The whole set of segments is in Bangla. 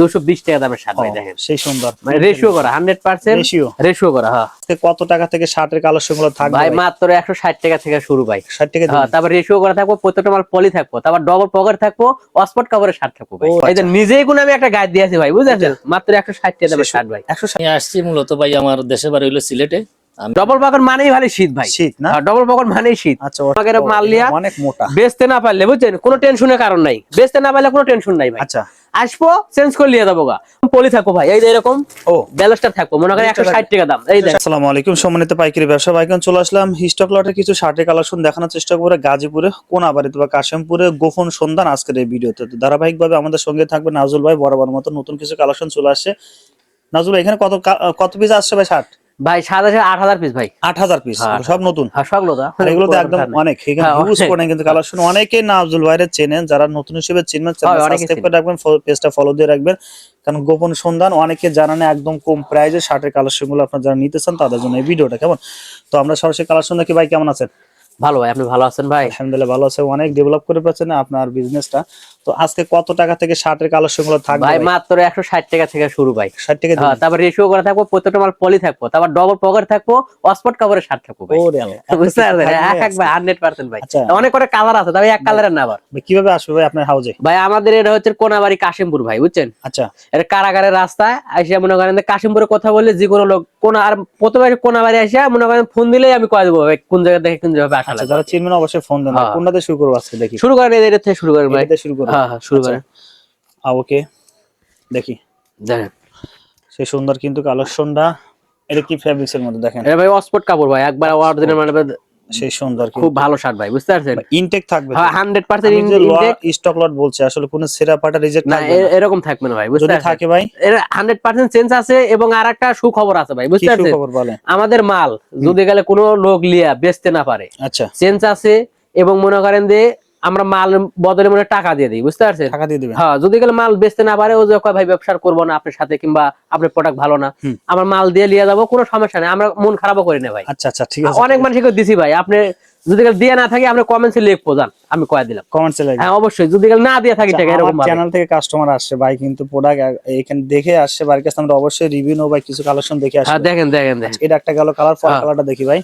220 টাকা দামের শার্ট ভাই দেখেন। সেই সুন্দর মানে রেশিও করা 100% রেশিও করা। হ্যাঁ, কত টাকা থেকে শার্টের কালেকশন গুলো থাকবে ভাই? মাত্র 160 টাকা থেকে শুরু ভাই। 60 টাকা হ্যাঁ, তারপর রেশিও করা থাকবো, প্রত্যেকটা মাল পলি থাকবো, তারপর ডবল পকেট থাকবো, অক্সফোর্ড কাভারের শার্ট থাকবো ভাই। এই যে নিজেই কোন আমি একটা গাইড দিয়েছি ভাই, বুঝছেন? মাত্র 160 টাকা দামের শার্ট ভাই। 160 আসছি মূলত ভাই আমার দেশের বাড়ি হলো সিলেটে। ডবল পকেট মানেই ভালো শীত ভাই। শীত না? ডবল পকেট মানেই শীত। আচ্ছা, পকেটে মাল লিয়া অনেক মোটা। বেচতে না পারলে, বুঝছেন, কোনো টেনশনের কারণ নাই। বেচতে না পারলে কোনো টেনশন নাই ভাই। আচ্ছা, আসবো চেঞ্জ করে নিয়ে যাবো গা। পলি থাকবো ভাই, এই যে এরকম ও ব্যালেন্সটা থাকবো, মনে করেন 160 টাকা দাম। এই দেখেন। আসসালামু আলাইকুম, সম্মানিত পাইকারি ব্যবসা ভাইগণ, চলে আসলাম স্টক লটের কিছু শার্টের কালেকশন দেখানোর চেষ্টা করে গাজীপুরে কোনাবাড়িতে বা কাশিমপুরে গোপন সন্ধান আজকের এই ভিডিওতে। তো ধারাবাহিকভাবে আমাদের সঙ্গে থাকবে নাজুল ভাই। বরাবর মতো নতুন কিছু কালেকশন চলে আসছে। নাজুল ভাই, এখানে কত পিস আসছে ভাই শার্ট? ভাই 7,000 পিস ভাই। 8000 পিস, সব নতুন? হ্যাঁ, সব নতুন। আর এগুলো তো একদম অনেক এখানে ইউজ করেন কিন্তু কালেকশন অনেকেই নাজুল ভাইরে চেনেন। যারা নতুন হিসেবে চিনবেন, সাবস্ক্রাইব করে রাখবেন, পেজটা ফলো দিয়ে রাখবেন, কারণ গোপন সন্ধান অনেকে জানেন একদম কম প্রাইসে শার্টের কালেকশন গুলো আপনারা যারা নিতে চান তাদের জন্য এই ভিডিওটা। কেমন? তো আমরা সরাসরি কালেকশন দেখি। ভাই কেমন আছেন? ভালো ভাই, আপনি ভালো আছেন ভাই? আলহামদুলিল্লাহ ভালো আছে। অনেক ডেভেলপ করে পাচ্ছেন আপনার বিজনেসটা। তো আজকে কত টাকা থেকে শার্টের কালেকশন গুলো থাকবে ভাই? মাত্র 160 টাকা থেকে শুরু ভাই। 60 টাকা? হ্যাঁ, তারপর রেশিও করা থাকবো, প্রত্যেকটা মাল পলি থাকবো, তারপর ডবল পকেট থাকবো, অক্সফোর্ড কাভারের শার্ট থাকবো ভাই। ওরে আল্লাহ, বুঝতে পারছেন? এক ভাই 100% ভাই। আচ্ছা। অনেক করে কালার আছে, তবে এক কালারের না আবার। কিভাবে আসবে ভাই আপনার হাউজে? ভাই আমাদের এটা হচ্ছে কোনাবাড়ি কাশিমপুর ভাই, বুঝছেন? আচ্ছা, এটা কারাগারের রাস্তায় আইসা মনে করেন কাশিমপুরে কথা বললে যে কোনো লোক আর প্রথমে কোনাবাড়ি আসা মনে করেন ফোন দিলেই আমি কয়ে দেবো ভাই কোন জায়গা থেকে কোন জায়গায় আসা লাগবে। যারা চিনবেন অবশ্যই ফোন দেন। হ্যাঁ। কোনটাতে শুরু করব আজকে দেখি? শুরু করেন, এটা থেকে শুরু করেন ভাই। এটাতে শুরু করব? হ্যাঁ হ্যাঁ, শুরু করেন। ওকে, দেখি। দেখেন সেই সুন্দর কিন্তু কালেকশনটা। এটা কি ফেব্রিক্স এর মধ্যে দেখেন? এটা ভাই অক্সফোর্ড কাপড় ভাই, একবার অরিজিনাল মানে সেই সুন্দর খুব ভালো শার্ট ভাই, বুঝতে পারছেন? ইনটেক থাকবে? হ্যাঁ, 100% ইনটেক। স্টক লট বলছে, আসলে কোন সেরা পাটা রিজেক্ট না, থাকবে না? এরকম থাকবে না ভাই, বুঝতে যদি পারছেন? থাকে ভাই এর 100% চেঞ্জ আছে। এবং আরেকটা সুখবর আছে ভাই, বুঝতে কি পারছেন? খবর বলেন? আমাদের মাল যদি গেলে কোনো লোক লিয়া বেচতে না পারে, আচ্ছা, চেঞ্জ আছে। এবং মনে করেন যে আমরা মাল বদলে মনে টাকা দিয়ে দিই, বুঝতে পারছেন? টাকা দিয়ে দিবেন? হ্যাঁ, যদি গেলে মাল বেচতে না পারে, ও যে কয় ভাই ব্যবসা করবো না আপনার সাথে, কিংবা আপনার প্রোডাক্ট ভালো না, আমার মাল দিয়ে লিয়ে যাবো, কোনো সমস্যা নেই, আমরা মন খারাপও করি না ভাই। আচ্ছা আচ্ছা, ঠিক আছে। অনেক মানুষকে দিছি ভাই। আপনি যদি গেলে দিয়ে না থাকি, আপনি কমেন্টসে লিখবো, যান আমি কয়ে দিলাম। কমেন্টসে লাগবে? হ্যাঁ অবশ্যই, যদি গেলে না দিয়ে থাকি টাকা এরকম ভাবে। চ্যানেল থেকে কাস্টমার আসছে ভাই, কিন্তু প্রোডাক্ট এখানে দেখে আসছে বাড়ির কাছে, আমরা অবশ্যই রিভিউ নেব ভাই, কিছু কালেকশন দেখে আসি। হ্যাঁ, দেখেন দেখেন দেখেন। এটা একটা গেল কালার, পর কালারটা দেখি ভাই।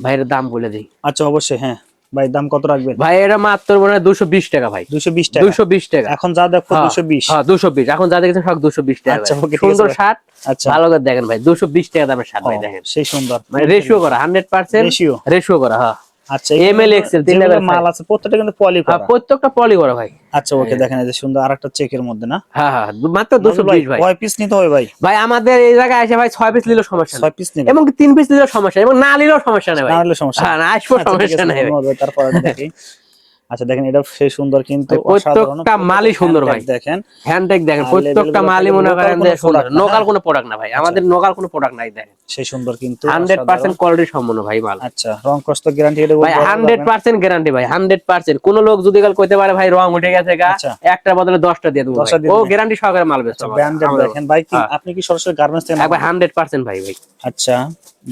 ভাইয়ের দাম বলে দিই। আচ্ছা, অবশ্যই। হ্যাঁ ভাই, দাম কত রাখবেন? ভাই এটা মাত্র মনে হয় 220 টাকা ভাই। 220 টাকা? 220 টাকা এখন যা দেখো 220? হ্যাঁ 220, এখন যা দেখেছেন সব 220 টাকা। আচ্ছা, ওকে, সুন্দর শার্ট। আচ্ছা, ভালো করে দেখেন ভাই, 220 টাকা দামের শার্ট ভাই দেখেন। সেই সুন্দর মানে রেশিও করা 100%। রেশিও করা। হ্যাঁ, আচ্ছা, এমএল এক্সেল তিন লেভেল মাল আছে, প্রত্যেকটা কিন্তু পলি করা? প্রত্যেকটা পলি করা ভাই। আচ্ছা, ওকে, দেখেন এই যে সুন্দর আরেকটা চেকের মধ্যে না? হ্যাঁ হ্যাঁ, মাত্র 220 ভাই। কয় পিস নিতে হবে ভাই? ভাই আমাদের এই জায়গায় এসে ভাই 6 পিস নিলেও সমস্যা নেই। 6 পিস নিবে? এবং 3 পিস নিলেও সমস্যা নেই, এবং না নিলেও সমস্যা নেই ভাই। না নিলে সমস্যা? হ্যাঁ, না আসবো সমস্যা নেই ভাই। তারপর দেখি। আচ্ছা, দেখেন এটা সেই সুন্দর কিন্তু প্রত্যেকটা মালই সুন্দর ভাই। দেখেন হ্যান্ডটেক দেখেন, প্রত্যেকটা মালই মনে করেন যে সুন্দর। নোকাল কোনো প্রোডাক্ট না ভাই, আমাদের নোকাল কোনো প্রোডাক্ট নাই। দেখেন সেই সুন্দর কিন্তু 100% কোয়ালিটি সম্পন্ন ভাই মাল। আচ্ছা, রং কষ্ট গ্যারান্টি? এটা ভাই 100% গ্যারান্টি ভাই, 100%। কোন লোক যদি কাল কইতে পারে ভাই রং উঠে গেছে গা, একটা বদলে 10টা দিয়ে দেবো, ও গ্যারান্টি সহকারে মাল বেচতে হবে। ব্র্যান্ডেড দেখেন ভাই, কি আপনি কি সরাসরি গার্মেন্টস থেকে? একবার 100% ভাই ভাই। আচ্ছা,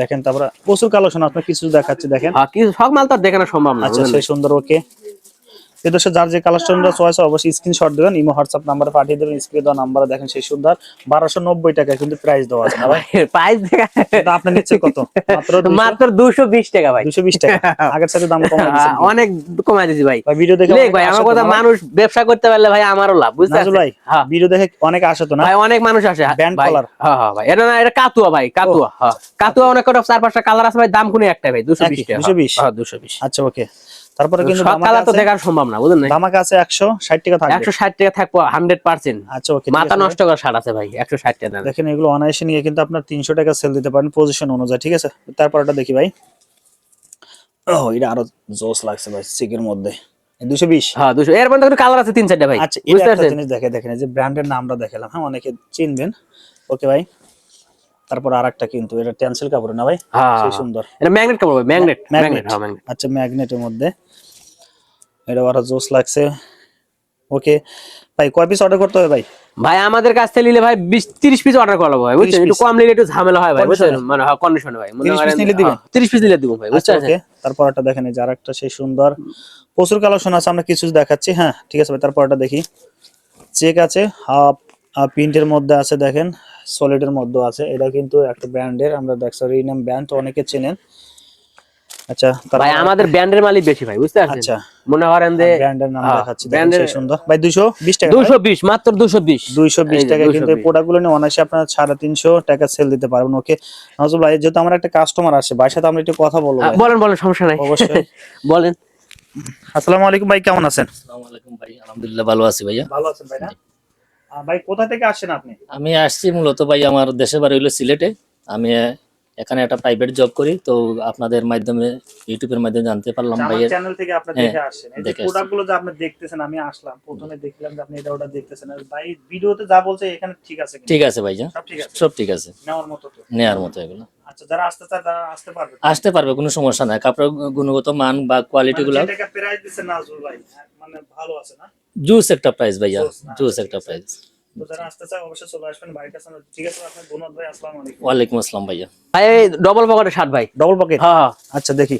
দেখেন তারপর প্রচুর কালেকশন আপনার কিছু দেখাচ্ছি, দেখেন। হ্যাঁ, কিছু সব মাল তো দেখানো সম্ভব না। আচ্ছা, সেই সুন্দর। ওকে, এদেশে যার যে কালেকশনটা চয়েস অবশ্যই স্ক্রিনশট দিবেন, ইমো হোয়াটসঅ্যাপ নাম্বারে পাঠিয়ে দেবেন। স্ক্রিনে দেওয়া নাম্বারে দেখেন সেই সুন্দর 1290 টাকা কিন্তু প্রাইস দেওয়া আছে না ভাই? প্রাইস দেখা কিন্তু আপনি নিচ্ছেন কত? মাত্র 220 টাকা ভাই। 220 টাকা? আগের সাথে দাম কমাই দিয়েছেন? অনেক কমাই দিয়েছি ভাই। ভিডিও দেখে ভাই আমার কথা, মানুষ ব্যবসা করতে পারলে ভাই আমারও লাভ, বুঝতে পারছেন ভাই? ভিডিও দেখে অনেক আসে তো না ভাই, অনেক মানুষ আসে ব্যান্ড ভাই। কালার? হ্যাঁ হ্যাঁ ভাই, এটা না, এটা কাতুয়া ভাই, কাতুয়া। হ্যাঁ, কাতুয়া অনেক করে 4-5টা কালার আছে ভাই, দাম কোনে একটাই ভাই, 220 টাকা। 220? হ্যাঁ 220। আচ্ছা, ওকে। তারপরে কিন্তু সব কালার তো দেখার সম্ভব না, বুঝলেন না? দামাকা আছে 160 টাকা থাকবে? 160 টাকা থাকবো 100%। আচ্ছা, ওকে, মাথা নষ্ট করা শার্ট আছে ভাই 160 টাকা। দেখেন এগুলো অনায়াসে নিয়ে কিন্তু আপনার 300 টাকা সেল দিতে পারেন পজিশন অনুযায়ী, ঠিক আছে? তারপরটা দেখি ভাই। ও, এটা আরো জোস লাগছে ভাই, সিকের মধ্যে 220? হ্যাঁ 200। এর মধ্যে কালার আছে 3-4টা ভাই। আচ্ছা, এটা একটা জিনিস দেখেন, এই যে ব্র্যান্ডের নামটা দেখালাম, হ্যাঁ, অনেকে চিনবেন। ওকে ভাই, তারপর আরেকটা কিন্তু এটা টেনসিল কাপড় না ভাই? সেই সুন্দর। এটা ম্যাগনেট কাপড় ভাই, ম্যাগনেট। হ্যাঁ ম্যাগনেট। আচ্ছা, ম্যাগনেটের মধ্যে এটা আরো জোস লাগছে। ওকে ভাই, কয় পিস অর্ডার করতে হবে ভাই? ভাই আমাদের কাছ থেকে নিলে ভাই 20-30 পিস অর্ডার করা হবে ভাই, বুঝছেন? একটু কম নিলে একটু ঝামেলা হয় ভাই, বুঝছেন? মানে কন্ডিশনে ভাই 30 পিস নিলে দিবেন? 30 পিস নিলে দিব ভাই, বুঝছেন? ওকে, তারপরটা দেখেন, এই যে আরেকটা সেই সুন্দর, প্রচুর কালেকশন আছে, আমরা কিছু দেখাচ্ছি। হ্যাঁ, ঠিক আছে ভাই, তারপরটা দেখি। চেক আছে, হাফ প্রিন্টের মধ্যে আছে দেখেন, সলিডের মধ্যে আছে। এটা কিন্তু একটা ব্র্যান্ডের, আমরা দেখছি রিনাম ব্র্যান্ড, অনেকে চেনেন। আচ্ছা ভাই আমাদের ব্র্যান্ডের মালিক বেশি ভাই, বুঝতে পারছেন? আচ্ছা মনে করেন যে ব্র্যান্ডের নাম দেখাচ্ছি, দেখেন ব্র্যান্ডের সেই সুন্দর ভাই। 220 টাকা, 220 মাত্র 220 220 টাকা কিন্তু এই প্রোডাক্টগুলো নিয়ে অনায়াসে আপনারা 350 টাকা সেল দিতে পারবেন। ওকে নজরুল ভাই, যেহেতু আমার একটা কাস্টমার আসে, ভাইয়ের সাথে আমরা একটু কথা বলবো। বলেন বলেন, সমস্যা নাই, অবশ্যই বলেন। আসসালামু আলাইকুম ভাই, কেমন আছেন? আসসালামু আলাইকুম ভাই, আলহামদুলিল্লাহ ভালো আছি ভাইয়া। ভালো আছেন ভাই? না ভাই, কোথা থেকে আসেন আপনি? আমি আসছি মূলত ভাই, আমার দেশের বাড়ি হলো সিলেটে। আমি এখানে একটা প্রাইভেট জব করি, তো আপনাদের মাধ্যমে ইউটিউবের মাধ্যমে জানতে পারলাম আমার ভাইয়ের। চ্যানেল থেকে আপনি দেখে আসেন। এই যে দেখে আসছি। প্রোডাক্টগুলো যে আপনি দেখতেছেন, আমি আসলাম প্রথমে দেখলাম যে আপনি এটা ওটা দেখতেছেন, আর ভাই ভিডিওতে যা বলছে এখানে ঠিক আছে কিন্তু? ঠিক আছে ভাইজান, সব ঠিক আছে, সব ঠিক আছে, নেওয়ার মতো তো? নেয়ার মতো এগুলো। আচ্ছা, যারা আসতে চায় তারা আসতে পারবে? আসতে পারবে, কোনো সমস্যা নাই। কাপড়ের গুণগত মান বা কোয়ালিটি গুলো যে টাকা প্রাইস দিচ্ছেন নাজরুল ভাই, মানে ভালো আছে না? জুস একটা প্রাইস ভাইয়া, জুস না? জুস একটা প্রাইস। তো যারা আসতে চায় অবশ্যই চলে আসবেন ভাইয়ের কাছে। ঠিক আছে, আপনার ধন্যবাদ ভাই, আসসালামু আলাইকুম। ওয়ালাইকুম আসসালাম ভাইয়া। ভাই ডবল পকেটের শার্ট ভাই। Double pocket? হ্যাঁ আচ্ছা দেখি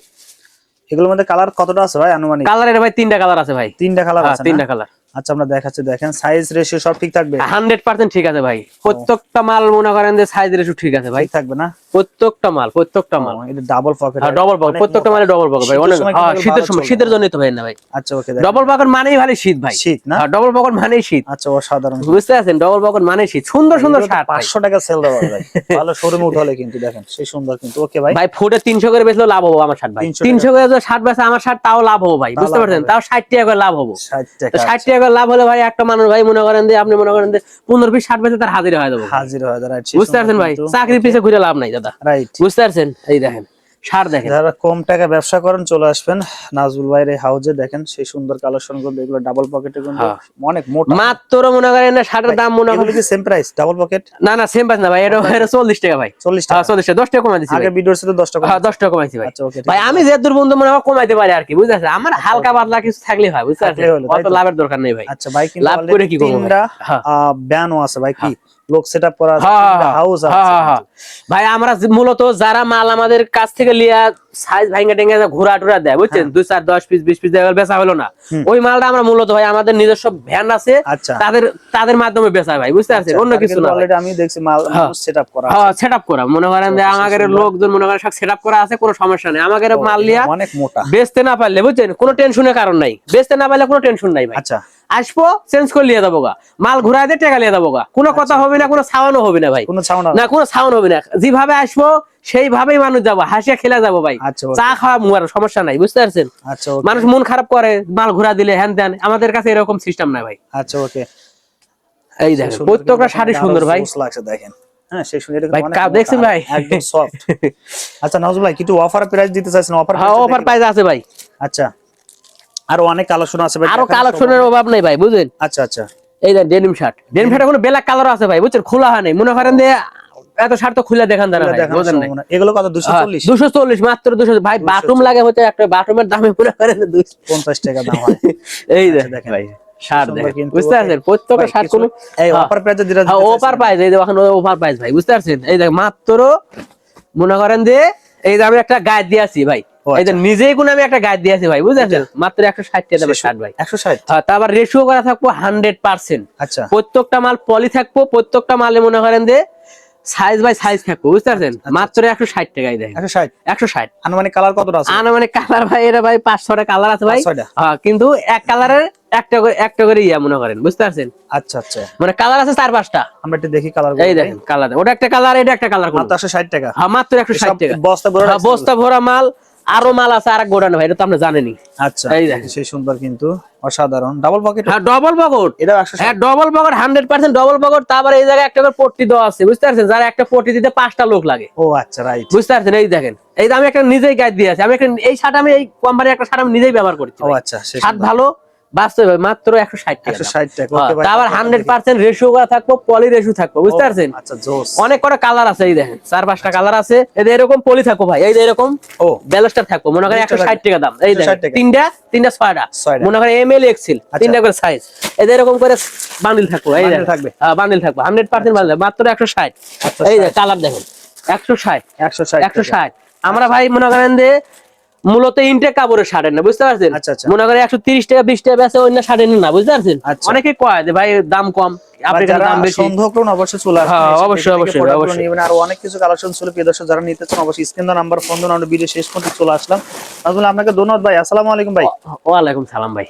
এগুলোর মধ্যে কালার কতটা আছে ভাই আনুমানিক? কালারের ভাই 3টা কালার আছে ভাই। 3টা কালার আছে? 3টা কালার। আচ্ছা আমরা দেখাচ্ছি, দেখেন সাইজ রেশিও সব ঠিক থাকবে? 100% ঠিক আছে ভাই, প্রত্যেকটা মাল মনে করেন যে সাইজ রেশিও ঠিক আছে ভাই, ঠিক থাকবে না? প্রত্যেকটা মাল, প্রত্যেকটা মাল। এটা ডাবল পকেট? ডবল পকেট, প্রত্যেকটা মালে ডবল পকেট ভাই। অনেক শীতের সময়, শীতের জন্যই তো ভাই না ভাই। আচ্ছা ওকে, ডবল পকেট মানেই ভালো শীত ভাই। শীত না? ডবল পকেট মানেই শীত। আচ্ছা অসাধারণ, বুঝতে পারছেন? ডবল পকেট মানেই শীত। সুন্দর সুন্দর শার্ট 500 টাকা সেল দেওয়া ভাই, ভালো শোরুমে উঠালে কিন্তু। দেখেন সেই সুন্দর কিন্তু। ওকে ভাই, ভাই ফুটে 300 করে বেচলেও লাভ হবো আমার শার্ট ভাই। 300 করে যদি শার্ট বেচে আমার শার্ট, তাও লাভ হবো ভাই, বুঝতে পারছেন? তাও 60 টাকা করে লাভ হবো। 60 তো টাকা? 60 টাকা করে লাভ হলে ভাই একটা মানুষ ভাই মনে করেন যে, আপনি মনে করেন যে 15 পিস শার্ট বেচে তার হাজির হয়ে যাবো। হাজির হয়ে যায়, রাইট? বুঝতে পারছেন ভাই? চাকরি পিছে ঘুরে লাভ নাই দাদা, রাইট? বুঝতে পারছেন? এই দেখেন শার্ট, দেখেন যারা কম টাকা ব্যবসা করেন চলে আসবেন নাজরুল ভাইয়ের এই হাউজে। দেখেন সেই সুন্দর কালেকশন গুলো, এগুলো ডাবল পকেটে কিন্তু অনেক মোটা। মাত্র মনে করেন না শার্টের দাম মনে এগুলো কি সেম প্রাইস ডাবল পকেট? না না, সেম প্রাইস না ভাই, এটা 40 টাকা ভাই। 40 টাকা? 40 টাকা, 10 টাকা কমাই দিছি আগে ভিডিওর সাথে 10 টাকা? হ্যাঁ 10 টাকা কমাইছি ভাই। আচ্ছা ওকে ভাই আমি যে দূর বন্ধু মনে হয় কমাইতে পারি আর কি, বুঝতে পারছেন? আমার হালকা পাতলা কিছু থাকলে হয়, বুঝতে পারছেন? অত লাভের দরকার নেই ভাই। আচ্ছা ভাই, কিন্তু লাভ করে কি করব? তিনটা ব্যানও আছে ভাই, কি লোক সেটআপ করা আছে, তিনটা হাউস আছে ভাই। আমরা মূলত যারা মাল আমাদের কাছ থেকে লিয়া সাইজ ভাঙা টেঙ্গা ঘোরা টুরা দেয়, বুঝছেন? 2 4 10 পিস 20 পিস বেচা হলো না, ওই মালটা আমরা মূলত ভাই আমাদের নিজস্ব ভ্যান আছে, আচ্ছা তাদের মাধ্যমে বেচা ভাই, বুঝতে পারছেন? অন্য কিছু না। অলরেডি আমি দেখছি মাল সেটআপ করা আছে। হ্যাঁ সেটআপ করা, মনে করেন যে আমাদের লোকজন মনে করেন সব সেটআপ করা আছে, কোনো সমস্যা নেই। আমাদের মাল লিয়া অনেক মোটা, বেচতে না পারলে, বুঝছেন, কোনো টেনশনের কারণ নাই। বেচতে না পারলে কোনো টেনশন নাই ভাই। আচ্ছা আসবো চেঞ্জ করে লিয়ে যাবো গা, মাল ঘুরাই দিয়ে টাকা লিয়ে যাবো গা, কোনো কথা হবে না, কোনো সাউন্ড হবে না ভাই, কোনো সাউন্ড না কোনো সাউন্ড হবে না। যেভাবে আসবো সেইভাবেই মানুষ যাবো, হাসিয়া খেলে যাবো ভাই, আচ্ছা চা খাওয়া মুয়ার সমস্যা নাই, বুঝতে পারছেন? আচ্ছা মানুষ মন খারাপ করে মাল ঘুরা দিলে হ্যান ত্যান, আমাদের কাছে এরকম সিস্টেম নাই ভাই। আচ্ছা ওকে, এই দেখেন প্রত্যেকটা শাড়ি সুন্দর ভাই। লাগছে দেখেন। হ্যাঁ সেই সুন্দর, ভাই কাপ দেখছেন ভাই, একদম সফট। আচ্ছা নাজরুল ভাই, কিছু অফার প্রাইস দিতে চাইছেন? অফার? হ্যাঁ অফার প্রাইস আছে ভাই। আচ্ছা আরো অনেক কালেকশন আছে ভাই, আরো কালেকশনের অভাব নাই ভাই, বুঝলেন? আচ্ছা আচ্ছা এই দেখেন ডেনিম শার্ট, ডেনিম শার্টে কোনো ব্ল্যাক কালার আছে ভাই, বুঝছেন? খোলা হয় নাই, মনে করেন যে এত শার্ট তো খুলে দেখান দাঁড়া ভাই, বুঝেন না? এগুলো কত? 240? 240 মাত্র 200 ভাই। বাথরুম লাগে হচ্ছে একটা, বাথরুমের দামে মনে করেন 50 টাকা দাম হয়। এই দেখেন ভাই শার্ট দেখেন, বুঝতে পারছেন? প্রত্যেকটা শার্ট কোন এই অফার প্রাইসে দিরা? হ্যাঁ অফার প্রাইস, এই দেখেন অফার প্রাইস ভাই, বুঝতে পারছেন? এই দেখ মাত্র মনে করেন যে এই যে আমি একটা গাইড দিয়েছি ভাই, এই যে নিজেই কোন আমি একটা গাইড দিয়েছি ভাই, বুঝতে পারছেন? মাত্র 160 টাকা দামের শার্ট ভাই। 160? হ্যাঁ তারপর রেশিও করা থাকবো 100%। আচ্ছা প্রত্যেকটা মাল পলি থাকবো, প্রত্যেকটা মালে মনে করেন যে সাইজ বাই সাইজ থাকবো, বুঝতে পারছেন? মাত্র 160 টাকায় দেখেন। 160? 160। আনুমানিক কালার কতটা আছে? আনুমানিক কালার ভাই এটা ভাই 5-6টা কালার আছে ভাই। 5-6টা? হ্যাঁ কিন্তু এক কালারের একটা করে ইয়া মনে করেন, বুঝতে পারছেন? আচ্ছা আচ্ছা, মানে কালার আছে 4-5টা। আমরা একটু দেখি কালার। এই দেখেন কালার, ওটা একটা কালার, এটা একটা কালার। মাত্র 160 টাকা? হ্যাঁ মাত্র 160 টাকা। বস্তা ভরা? হ্যাঁ বস্তা ভরা মাল, আরো মাল আছে আরেক গোডাউনে ভাই, এটা তো আপনি জানেনই। আচ্ছা এই দেখেন সেই সুন্দর কিন্তু অসাধারণ ডাবল পকেট। হ্যাঁ ডবল পকেট, এটা 160? হ্যাঁ ডবল পকেট, 100% ডবল পকেট। তারপর এই জায়গায় একটা করে পট্টি দেওয়া আছে, বুঝতে পারছেন? যারা একটা পট্টি দিতে 5টা লোক লাগে। ও আচ্ছা রাইট, বুঝতে পারছেন? এই দেখেন, এই আমি একটা নিজেই গাইড দিয়ে আছি, আমি একটা এই শার্ট, আমি এই কোম্পানির একটা শার্ট আমি নিজেই ব্যবহার করছি। ও আচ্ছা শার্ট ভালো বাস্তবে ভাই, মাত্র 160 টাকা। 160 টাকা। ওকে ভাই, তারপর 100% রেশিও করা থাকবো, পলি রেশিও থাকবো, বুঝতে পারছেন? আচ্ছা জোস। অনেক কটা কালার আছে, এই দেখেন 4-5টা কালার আছে। এই এরকম পলি থাকবো ভাই, এই যে এরকম ও ব্যালেস্টার থাকবো, মনে করেন 160 টাকা দাম। এই দেখেন 160 টাকা। তিনটা 6টা, মনে করেন এমএল এক্সেল, 3টা করে সাইজ। এই এরকম করে বান্ডিল থাকবো, এই দেখেন থাকবে। হ্যাঁ বান্ডিল থাকবো 100% বান্ডিল, মাত্র 160। এই যে কালার দেখেন 160 160 160। আমরা ভাই মনে করেন যে মূলত ইনটেক কাপড়ের শার্টের না, বুঝতে পারছেন? আচ্ছা আচ্ছা মনে করে 130 টাকা 20 টাকা বেচে অন্য শার্টের না, বুঝতে পারছেন? আচ্ছা। অনেকে কয় যে ভাই দাম কম, আপনার কাছে দাম বেশি। সন্দেহ করুন অবশ্যই চলে আসবেন। হ্যাঁ, এসে অবশ্যই, দেখে অবশ্যই, প্রোডাক্টগুলো অবশ্যই। নেবেন। আর অনেক কিছু কালেকশন ছিল প্রিয় দর্শক, যারা নিতে চান অবশ্যই স্ক্রিন দেওয়া নাম্বার ফোন দিন। আমরা ভিডিও শেষ পর্যন্ত চলে আসলাম। তাহলে আপনাকে ধন্যবাদ ভাই, আসসালামু আলাইকুম ভাই। ওয়ালাইকুম সালাম ভাই।